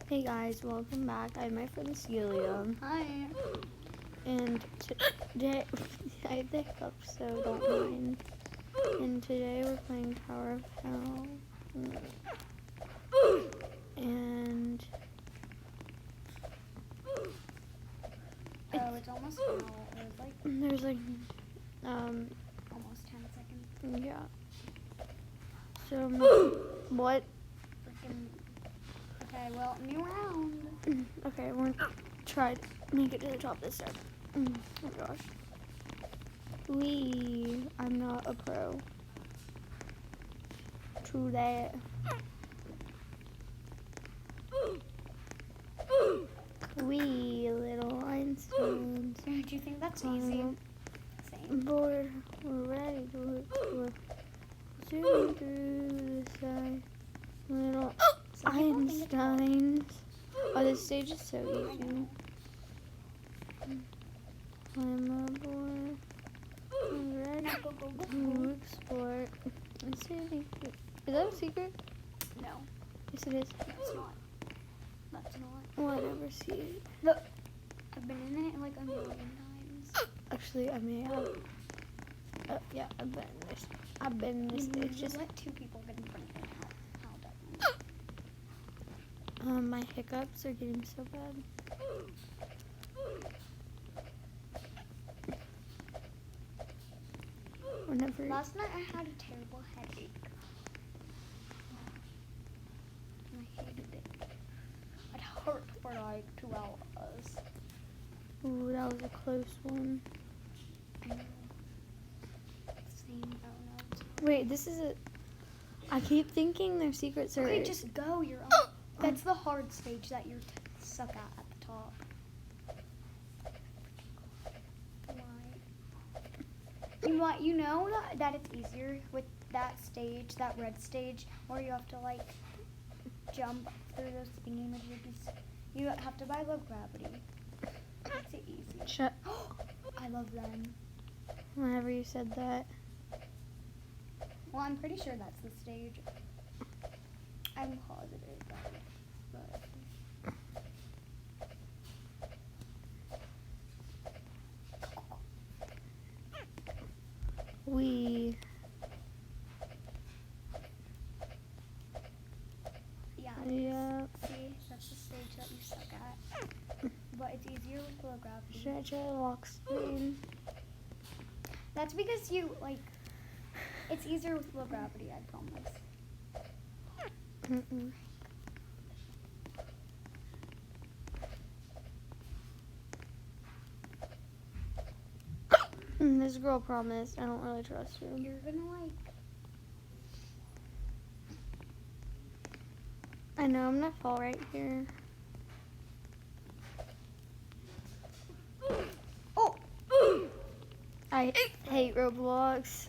Hey guys, welcome back. I'm my friend Celia. Hi. And today, I have the hiccups, so don't mind. And today we're playing Tower of Hell. And It's almost now. It was like there's like, almost 10 seconds. yeah. So, what? Freaking. Okay, well, new round. Okay, we're gonna try to make it to the top this time. Oh my gosh. I'm not a pro. True that. Little Einsteins. Do you think that's easy? Same. Board, we're ready to look zoom through the sky. Little Einsteins. Oh, this stage is so easy. I'm a boy. I'm ready to explore. Is that a secret? No, Yes, it is. that's not. That's not. Well, I never see it. Look, I've been in it like a million times. Actually, I may have. Yeah, I've been in this. I've been in this stage. Just let two people get in front of you. How that My hiccups are getting so bad. Whenever. Last night I had a terrible headache. And I hated it. It hurt for like 2 hours. Ooh, that was a close one. I know. Same, I don't know. Wait, this is a. I keep thinking they're secret servers. Okay, just go. You're on. That's the hard stage that you suck at the top. Why? You know that it's easier with that stage, that red stage, where you have to like jump through those thingy-majiggies. You have to buy low gravity. Makes it easy. Shut. I love them. Whenever you said that. Well, I'm pretty sure that's the stage. I'm positive about it, but. Yeah. See, that's the stage that you suck at. But it's easier with low gravity. Should I try to lock screen? That's because you, like, it's easier with low gravity, I promise. This girl promised. I don't really trust her. You're gonna, like... I know, I'm gonna fall right here. Oh! I hate Roblox.